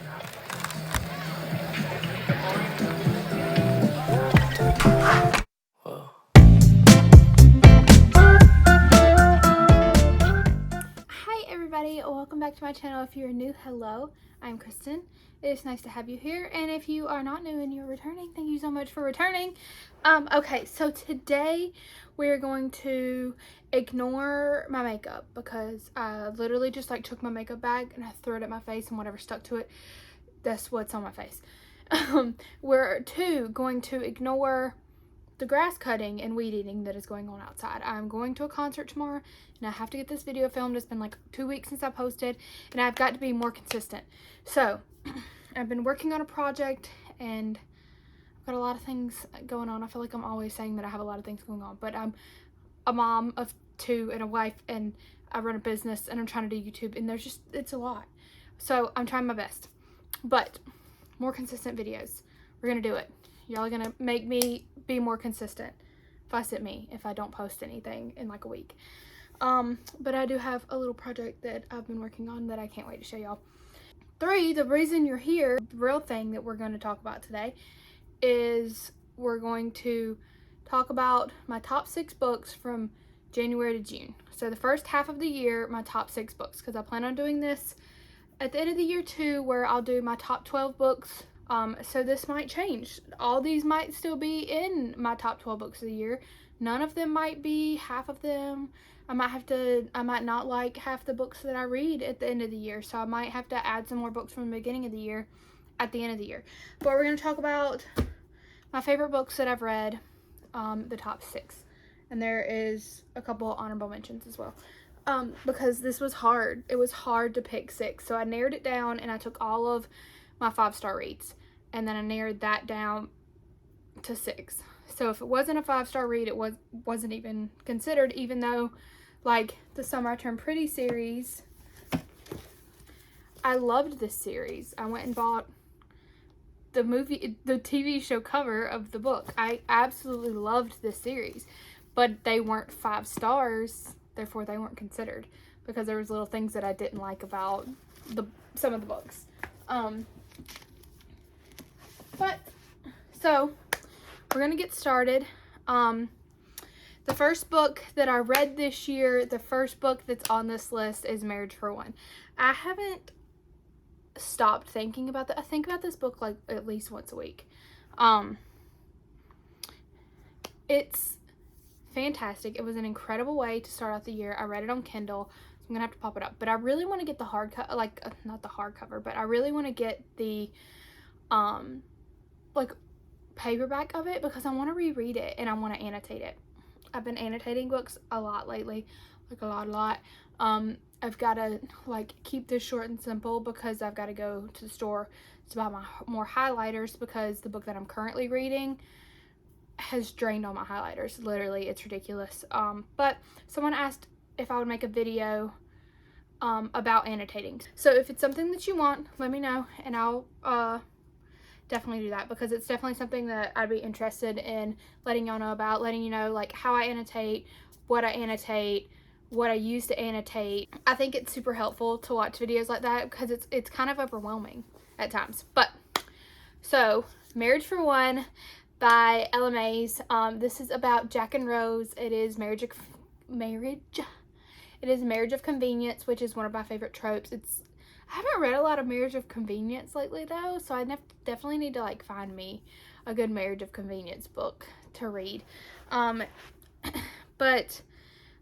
Hi everybody, welcome back to my channel. If you're new, hello, I'm Kristen. It is nice to have you here, and if you are not new and you're returning, thank you so much for returning. Okay, so today we're going to ignore my makeup because I literally just like took my makeup bag and I threw it at my face, and whatever stuck to it, that's what's on my face. We're going to ignore the grass cutting and weed eating that is going on outside. I'm going to a concert tomorrow and I have to get this video filmed. It's been like 2 weeks since I posted and I've got to be more consistent. So I've been working on a project and I've got a lot of things going on. I feel like I'm always saying that I have a lot of things going on, but I'm a mom of 2 and a wife, and I run a business, and I'm trying to do YouTube, and it's a lot. So I'm trying my best, but more consistent videos. We're gonna do it. Y'all are gonna make me be more consistent. Fuss at me if I don't post anything in like a week. But I do have a little project that I've been working on that I can't wait to show y'all. 3, the reason you're here, the real thing that we're going to talk about today is we're going to talk about my top 6 books from January to June. So the first half of the year, my top 6 books, because I plan on doing this at the end of the year too, where I'll do my top 12 books. So this might change. All these might still be in my top 12 books of the year. None of them might be, half of them. I might not like half the books that I read at the end of the year. So I might have to add some more books from the beginning of the year at the end of the year. But we're going to talk about my favorite books that I've read, the top 6. And there is a couple honorable mentions as well. Because this was hard. It was hard to pick 6. So I narrowed it down and I took all of my 5-star reads, and then I narrowed that down to 6. So if it wasn't a 5-star read, it wasn't even considered, even though like the Summer I Turned Pretty series, I loved this series. I went and bought the TV show cover of the book. I absolutely loved this series, but they weren't 5 stars, therefore they weren't considered because there was little things that I didn't like about some of the books. But so we're gonna get started. The first book that I read this year, the first book that's on this list is Marriage for One. I haven't stopped thinking about that. I think about this book like at least once a week. It's fantastic. It was an incredible way to start out the year. I read it on Kindle. I'm gonna have to pop it up, but I really want to get the hardcover, not the hardcover, but I really want to get the like paperback of it because I want to reread it and I want to annotate it. I've been annotating books a lot lately, like a lot. I've got to like keep this short and simple because I've got to go to the store to buy more highlighters because the book that I'm currently reading has drained all my highlighters. Literally, it's ridiculous. But someone asked if I would make a video about annotating. So if it's something that you want, let me know and I'll definitely do that because it's definitely something that I'd be interested in letting y'all know about, letting you know like how I annotate, what I use to annotate. I think it's super helpful to watch videos like that because it's kind of overwhelming at times. But so Marriage for One by Ella Mays. This is about Jack and Rose. It is marriage of convenience, which is one of my favorite tropes. I haven't read a lot of marriage of convenience lately though, so I definitely need to like find me a good marriage of convenience book to read. But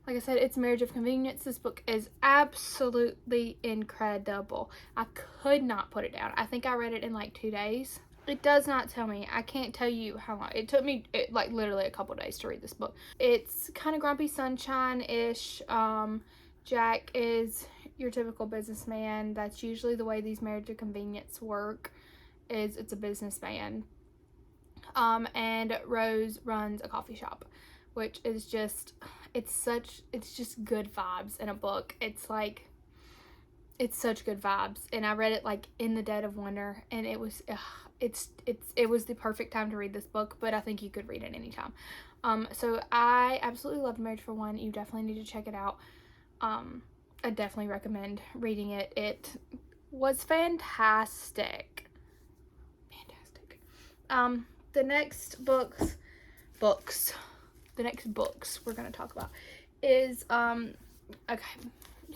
like I said, it's marriage of convenience. This book is absolutely incredible. I could not put it down. I think I read it in like 2 days. It does not tell me. I can't tell you how long. It took me like literally a couple days to read this book. It's kind of Grumpy Sunshine-ish. Jack is your typical businessman. That's usually the way these marriage of convenience work, is it's a businessman. And Rose runs a coffee shop, which is just, it's just good vibes in a book. It's such good vibes. And I read it like in the dead of winter, and it was the perfect time to read this book, but I think you could read it anytime. So I absolutely love Marriage for One. You definitely need to check it out. I definitely recommend reading it. was fantastic. The next books we're going to talk about is, okay,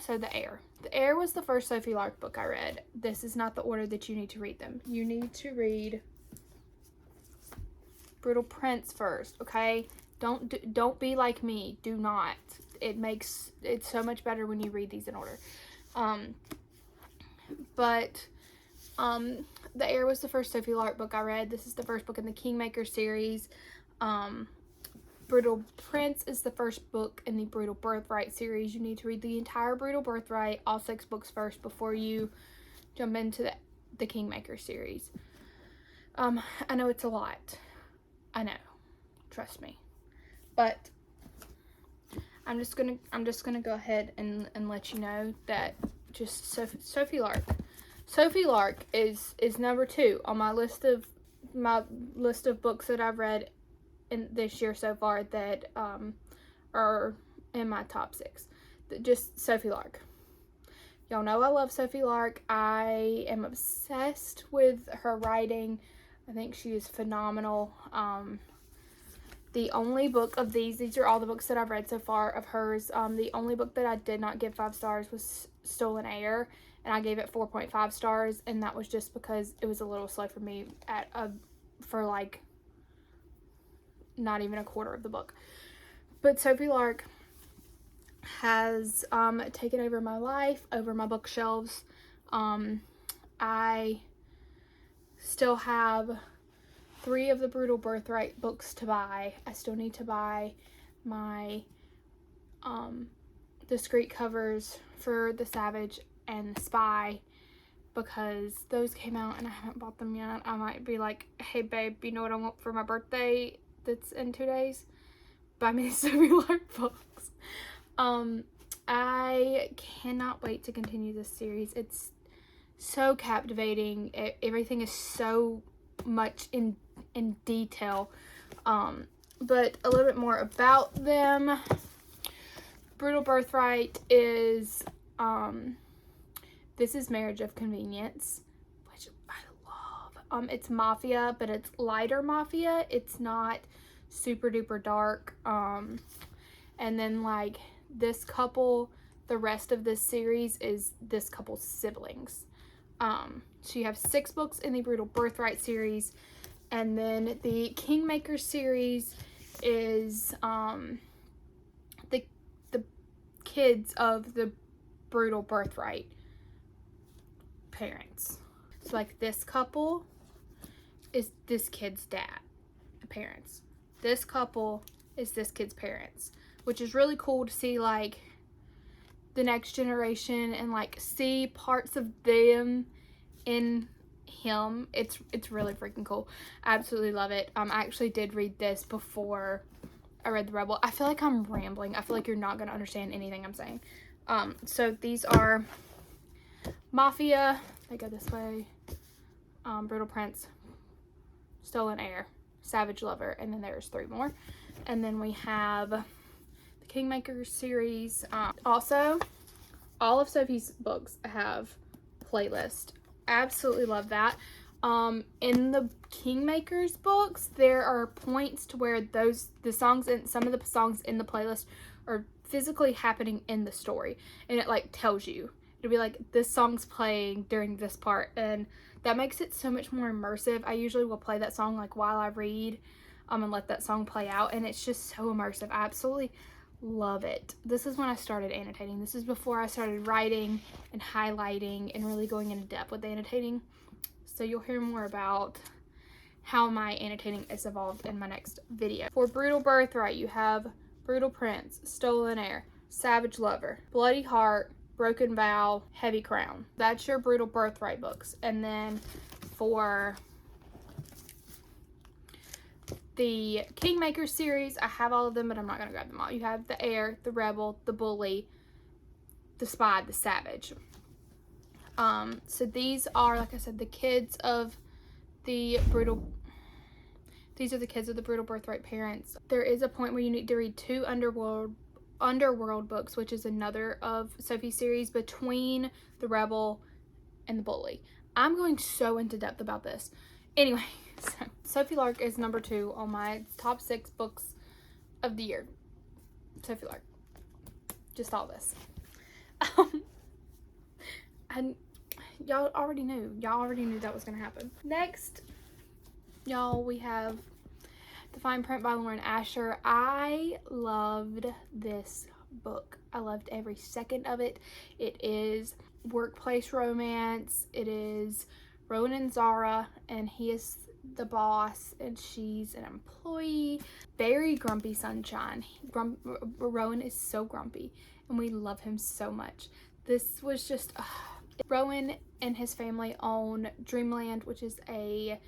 so The Heir. The Heir was the first Sophie Lark book I read. This is not the order that you need to read them. You need to read Brutal Prince first, okay? Don't be like me. Do not. It's so much better when you read these in order. The Heir was the first Sophie Lark book I read. This is the first book in the Kingmaker series. Brutal Prince is the first book in the Brutal Birthright series. You need to read the entire Brutal Birthright, all 6 books first, before you jump into the Kingmaker series. I know it's a lot. I know. Trust me. But I'm just gonna go ahead and let you know that just Sophie Lark. Sophie Lark is number 2 on my list of books that I've read in this year so far that are in my top 6. Just Sophie Lark. Y'all know I love Sophie Lark. I am obsessed with her writing. I think she is phenomenal. The only book of these are all the books that I've read so far of hers. The only book that I did not give 5 stars was Stolen Heir, and I gave it 4.5 stars, and that was just because it was a little slow for me for like not even a quarter of the book. But Sophie Lark has taken over my life, over my bookshelves. I still have 3 of the Brutal Birthright books to buy. I still need to buy my discreet covers for The Savage and The Spy, because those came out and I haven't bought them yet. I might be like, hey babe, you know what I want for my birthday that's in 2 days? Buy me the Sophie Lark books. I cannot wait to continue this series. It's so captivating. Everything is so much in detail. But a little bit more about them. Brutal Birthright is this is Marriage of Convenience, which I love. It's mafia, but it's lighter mafia. It's not super duper dark. And then like this couple, the rest of this series is this couple's siblings. So you have 6 books in the Brutal Birthright series, and then the Kingmaker series is the kids of the Brutal Birthright parents. So like this couple is this kid's parents. This couple is this kid's parents, which is really cool to see like the next generation and like see parts of them in him. It's really freaking cool. I absolutely love it. I actually did read this before I read The Rebel. I feel like I'm rambling. I feel like you're not going to understand anything I'm saying. So these are Mafia, they go this way, Brutal Prince, Stolen Heir, Savage Lover, and then there's 3 more. And then we have the Kingmaker series. Also, all of Sophie's books have playlist. Absolutely love that. In the Kingmaker's books, there are points to where the songs and some of the songs in the playlist are physically happening in the story, and it like tells you. It'll be like, this song's playing during this part, and that makes it so much more immersive. I usually will play that song like while I read, and let that song play out, and it's just so immersive. I absolutely love it. This is when I started annotating. This is before I started writing and highlighting and really going into depth with annotating. So you'll hear more about how my annotating is evolved in my next video. For Brutal Birthright, you have Brutal Prince, Stolen Heir, Savage Lover, Bloody Heart, Broken Vow, Heavy Crown. That's your Brutal Birthright books. And then for the Kingmaker series, I have all of them, but I'm not going to grab them all. You have the Heir, the Rebel, the Bully, the Spy, the Savage. So these are, like I said, the kids of the Brutal... These are the kids of the Brutal Birthright parents. There is a point where you need to read 2 Underworld books, which is another of Sophie's series, between the Rebel and the Bully. I'm going so into depth about this. Anyway, so Sophie Lark is number 2 on my top 6 books of the year. Sophie Lark. Just all this. And y'all already knew. Y'all already knew that was going to happen. Next, y'all, we have The Fine Print by Lauren Asher. I loved this book. I loved every second of it. It is workplace romance. It is Rowan and Zara, and he is the boss and she's an employee. Very grumpy sunshine. Rowan is so grumpy and we love him so much. This was just Rowan and his family own Dreamland, which is a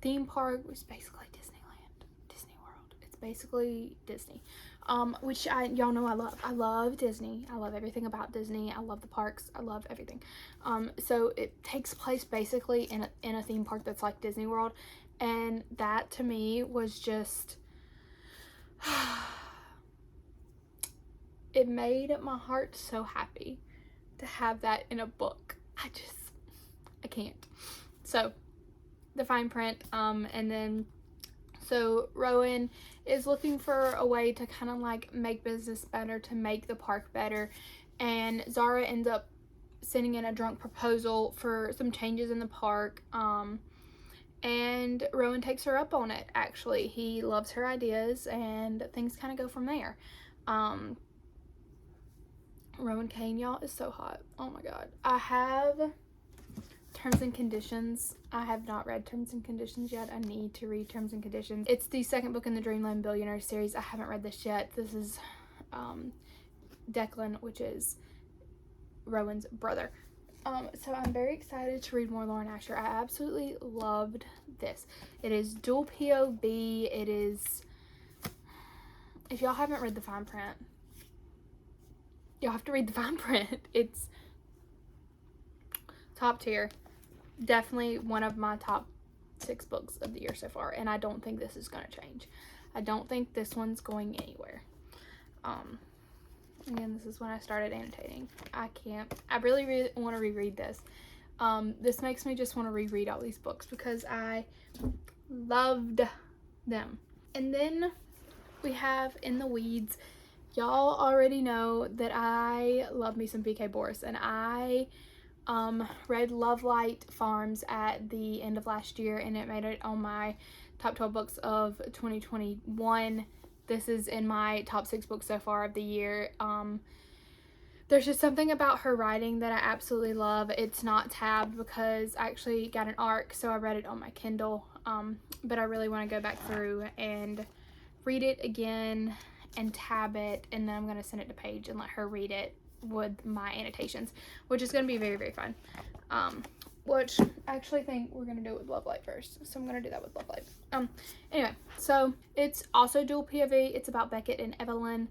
theme park, which is basically Disneyland, Disney World. It's basically Disney, which y'all know I love. I love Disney. I love everything about Disney. I love the parks. I love everything. So it takes place basically in a theme park that's like Disney World, and that to me was just it made my heart so happy to have that in a book. I can't. So The Fine Print, and then so Rowan is looking for a way to kind of like make business better, to make the park better, and Zara ends up sending in a drunk proposal for some changes in the park, and Rowan takes her up on it. Actually, he loves her ideas and things kind of go from there. Rowan Kane, y'all, is so hot. Oh my god. I have Terms and Conditions. I have not read Terms and Conditions yet. I need to read Terms and Conditions. It's the second book in the Dreamland Billionaire series. I haven't read this yet. This is Declan, which is Rowan's brother. So I'm very excited to read more Lauren Asher. I absolutely loved this. It is dual POV. It is, if y'all haven't read The Fine Print, y'all have to read The Fine Print. It's top tier. Definitely one of my top 6 books of the year so far, and I don't think this is going to change. I don't think this one's going anywhere. Again, this is when I started annotating. I really want to reread this. This makes me just want to reread all these books because I loved them. And then we have In the Weeds. Y'all already know that I love me some PK Boris, and I read Love Light Farms at the end of last year, and it made it on my top 12 books of 2021. This is in my top 6 books so far of the year. There's just something about her writing that I absolutely love. It's not tabbed because I actually got an ARC, so I read it on my Kindle, but I really want to go back through and read it again and tab it, and then I'm going to send it to Paige and let her read it with my annotations, which is going to be very, very fun. Which I actually think we're going to do it with Love Light first, so I'm going to do that with Love Light. Anyway, so it's also dual POV. It's about Beckett and Evelyn.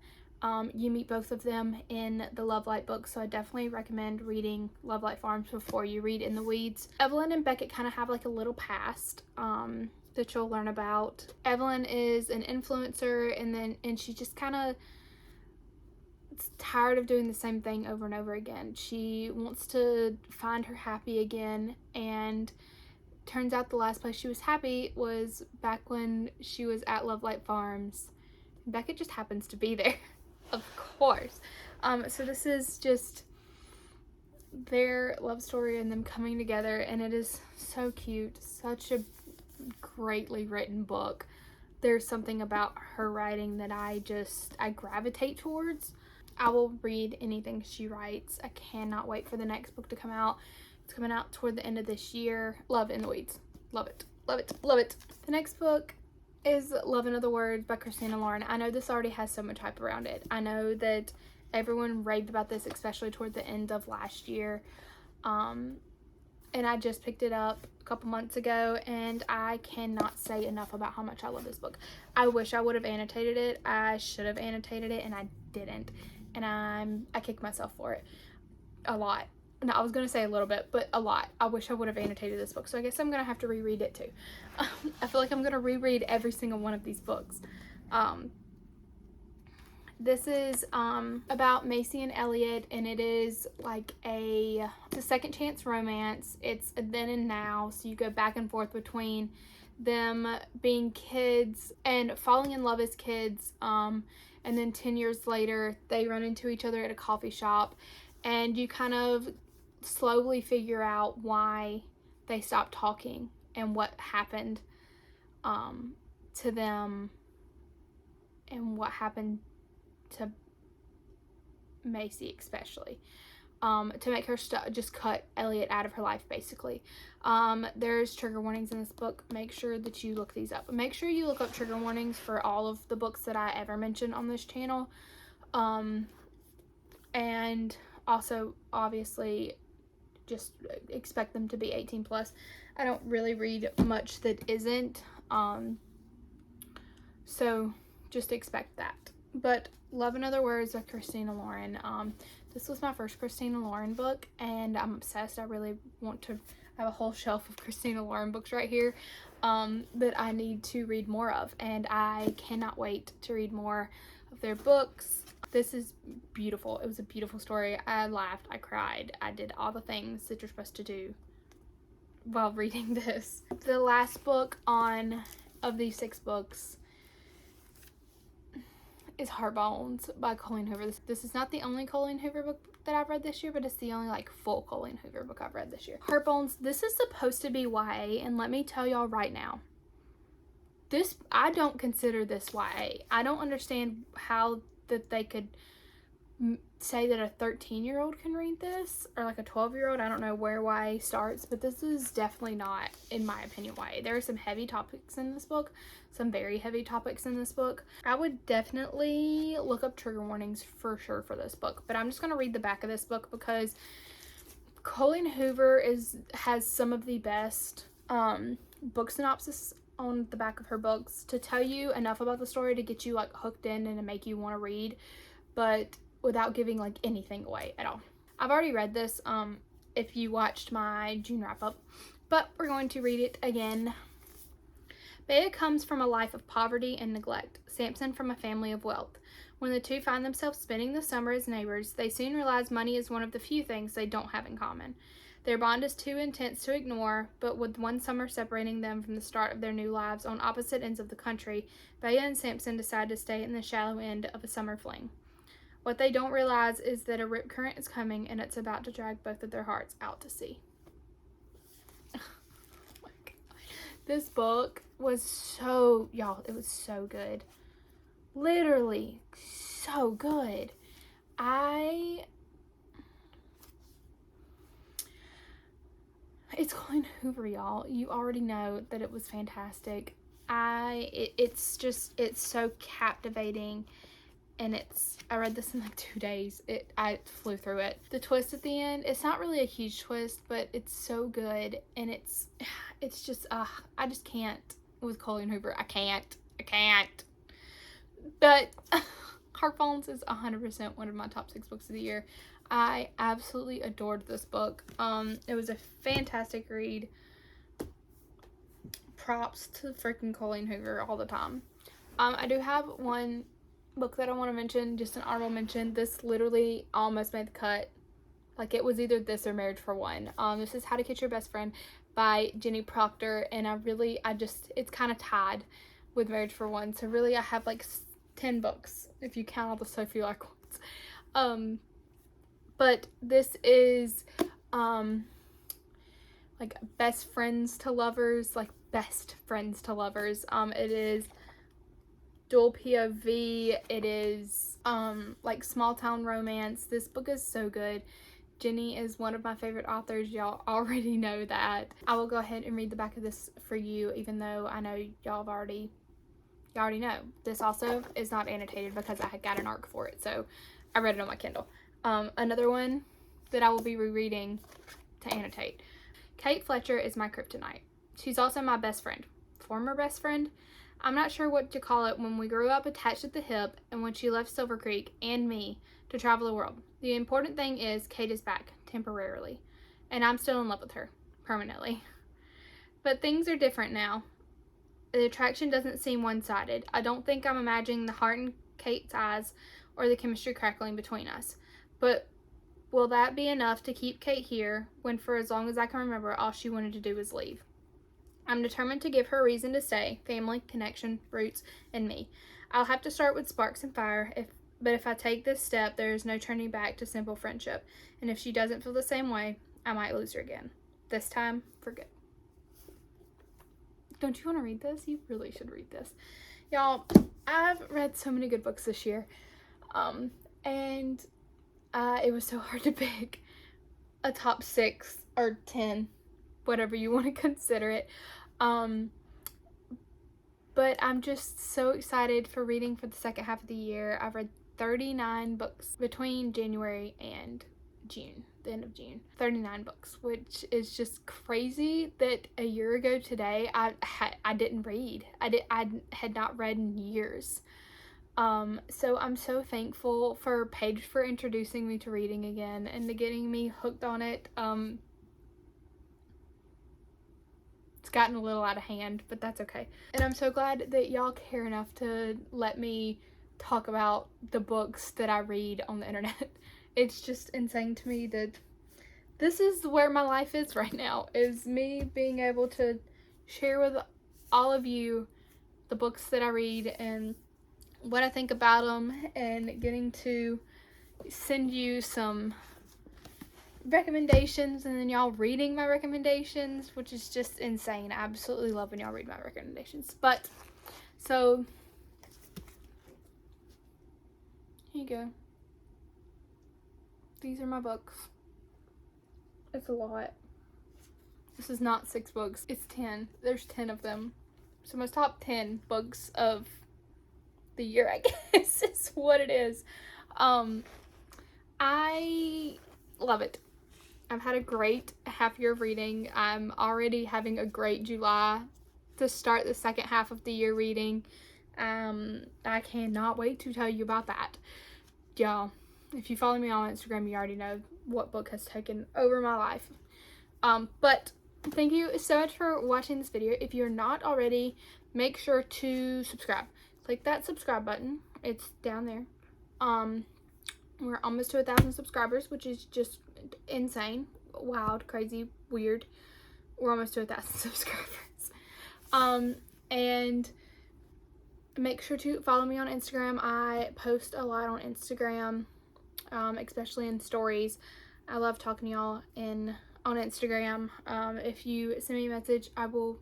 You meet both of them in the Love Light book, so I definitely recommend reading Love Light Farms before you read In the Weeds. Evelyn and Beckett kind of have like a little past that you'll learn about. Evelyn is an influencer, and she just kind of tired of doing the same thing over and over again. She wants to find her happy again, and turns out the last place she was happy was back when she was at Love Light Farms. Beckett just happens to be there, of course. So this is just their love story and them coming together, and it is so cute. Such a greatly written book. There's something about her writing that I gravitate towards. I will read anything she writes. I cannot wait for the next book to come out. It's coming out toward the end of this year. Love In the Weeds. Love it. Love it. Love it. The next book is Love in Other Words by Christina Lauren. I know this already has so much hype around it. I know that everyone raved about this, especially toward the end of last year. And I just picked it up a couple months ago, and I cannot say enough about how much I love this book. I wish I would have annotated it. I should have annotated it, and I didn't. And I kick myself for it a lot. No, I was going to say a little bit, but a lot. I wish I would have annotated this book, so I guess I'm going to have to reread it too. I feel like I'm going to reread every single one of these books. this is about Macy and Elliot, and it is like it's a second chance romance. It's a then and now, so you go back and forth between them being kids and falling in love as kids, and then 10 years later they run into each other at a coffee shop, and you kind of slowly figure out why they stopped talking and what happened to them and what happened to Macy especially, to make her just cut Elliot out of her life, basically. There's trigger warnings in this book. Make sure that you look these up. Make sure you look up trigger warnings for all of the books that I ever mention on this channel. And also, obviously, just expect them to be 18 plus. I don't really read much that isn't, so just expect that. But Love in Other Words by Christina Lauren. This was my first Christina Lauren book, and I'm obsessed. I really want to have a whole shelf of Christina Lauren books right here that I need to read more of, and I cannot wait to read more of their books. This is beautiful. It was a beautiful story. I laughed, I cried, I did all the things that you're supposed to do while reading this. The last book of these 6 books is Heart Bones by Colleen Hoover. This is not the only Colleen Hoover book that I've read this year, but it's the only like full Colleen Hoover book I've read this year. Heart Bones, this is supposed to be YA, and let me tell y'all right now, I don't consider this YA. I don't understand how that they could say that a 13-year-old can read this, or like a 12-year-old. I don't know where YA starts, but this is definitely not, in my opinion, YA. There are some heavy topics in this book, some very heavy topics in this book. I would definitely look up trigger warnings for sure for this book, but I'm just going to read the back of this book because Colleen Hoover has some of the best book synopsis on the back of her books to tell you enough about the story to get you like hooked in and to make you want to read, but without giving like anything away at all. I've already read this if you watched my June wrap up, but we're going to read it again. Bea comes from a life of poverty and neglect, Samson from a family of wealth. When the two find themselves spending the summer as neighbors, they soon realize money is one of the few things they don't have in common. Their bond is too intense to ignore, but with one summer separating them from the start of their new lives on opposite ends of the country, Bea and Samson decide to stay in the shallow end of a summer fling. What they don't realize is that a rip current is coming, and it's about to drag both of their hearts out to sea. Oh my God. This book was so, y'all, it was so good. Literally so good. It's Colleen Hoover, y'all. You already know that it was fantastic. It's so captivating, and I read this in like 2 days. I flew through it. The twist at the end, it's not really a huge twist, but it's so good, and it's just I just can't with Colleen Hoover. I can't. But Heart Bones is 100% one of my top 6 books of the year. I absolutely adored this book. It was a fantastic read. Props to freaking Colleen Hoover all the time. I do have one book that I want to mention, just an honorable mention. This literally almost made the cut. Like, it was either this or Marriage for One. This is How to Get Your Best Friend by Jenny Proctor, and it's kind of tied with Marriage for One. So really, I have like 10 books if you count all the Sophie like ones. But this is like best friends to lovers. It is dual POV. It is like small town romance. This book is so good. Jenny is one of my favorite authors. Y'all already know that. I will go ahead and read the back of this for you, even though I know y'all already know. This also is not annotated because I had got an ARC for it, so I read it on my Kindle. Another one that I will be rereading to annotate. Kate Fletcher is my kryptonite. She's also my best friend. Former best friend? I'm not sure what to call it when we grew up attached at the hip and when she left Silver Creek and me to travel the world. The important thing is Kate is back, temporarily, and I'm still in love with her, permanently. But things are different now. The attraction doesn't seem one-sided. I don't think I'm imagining the heart in Kate's eyes or the chemistry crackling between us. But will that be enough to keep Kate here when for as long as I can remember, all she wanted to do was leave? I'm determined to give her a reason to stay. Family, connection, roots, and me. I'll have to start with sparks and fire, but if I take this step, there is no turning back to simple friendship. And if she doesn't feel the same way, I might lose her again. This time, for good. Don't you want to read this? You really should read this. Y'all, I've read so many good books this year. And it was so hard to pick a top 6 or 10, whatever you want to consider it. But I'm just so excited for reading for the second half of the year. I've read 39 books between January and June, the end of June. 39 books, which is just crazy that a year ago today I didn't read. I had not read in years. So I'm so thankful for Paige for introducing me to reading again and to getting me hooked on it. It's gotten a little out of hand, but that's okay. And I'm so glad that y'all care enough to let me talk about the books that I read on the internet. It's just insane to me that this is where my life is right now, is me being able to share with all of you the books that I read and what I think about them, and getting to send you some recommendations and then y'all reading my recommendations, which is just insane. I absolutely love when y'all read my recommendations. But so here you go. These are my books. It's a lot. This is not 6 books, it's 10. There's 10 of them. So my top 10 books of the year, I guess, is what it is. I love it. I've had a great half year of reading. I'm already having a great July to start the second half of the year reading. I cannot wait to tell you about that. Y'all, if you follow me on Instagram, you already know what book has taken over my life. But thank you so much for watching this video. If you're not already, make sure to subscribe. Click that subscribe button. It's down there. We're almost to 1,000 subscribers, which is just insane, wild, crazy, weird. We're almost to 1,000 subscribers. And make sure to follow me on Instagram. I post a lot on Instagram, especially in stories. I love talking to y'all on Instagram. If you send me a message, I will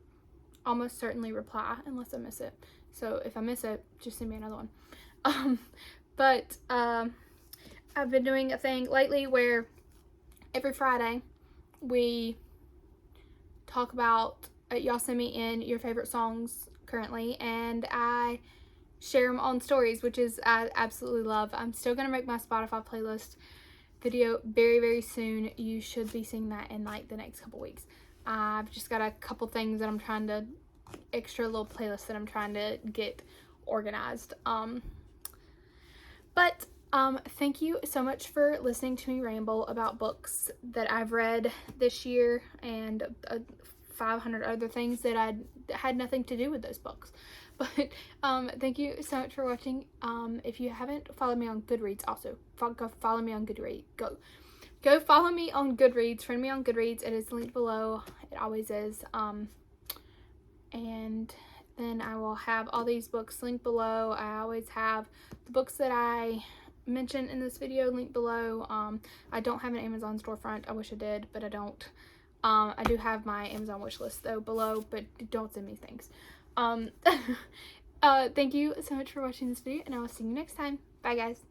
almost certainly reply unless I miss it. So if I miss it, just send me another one. But I've been doing a thing lately where every Friday we talk about, y'all send me in your favorite songs currently, and I share them on stories, which is I absolutely love. I'm still gonna make my Spotify playlist video very, very soon. You should be seeing that in like the next couple weeks. I've just got a couple things that I'm trying to, extra little playlists that I'm trying to get organized. But thank you so much for listening to me ramble about books that I've read this year and 500 other things that I had nothing to do with those books. But thank you so much for watching. If you haven't followed me on Goodreads, also go follow me on Goodreads. Go follow me on Goodreads. Friend me on Goodreads. It is linked below. It always is. And then I will have all these books linked below. I always have the books that I mentioned in this video linked below. I don't have an Amazon storefront. I wish I did, but I don't. I do have my Amazon wish list though below, but don't send me things. Thank you so much for watching this video, and I will see you next time. Bye, guys.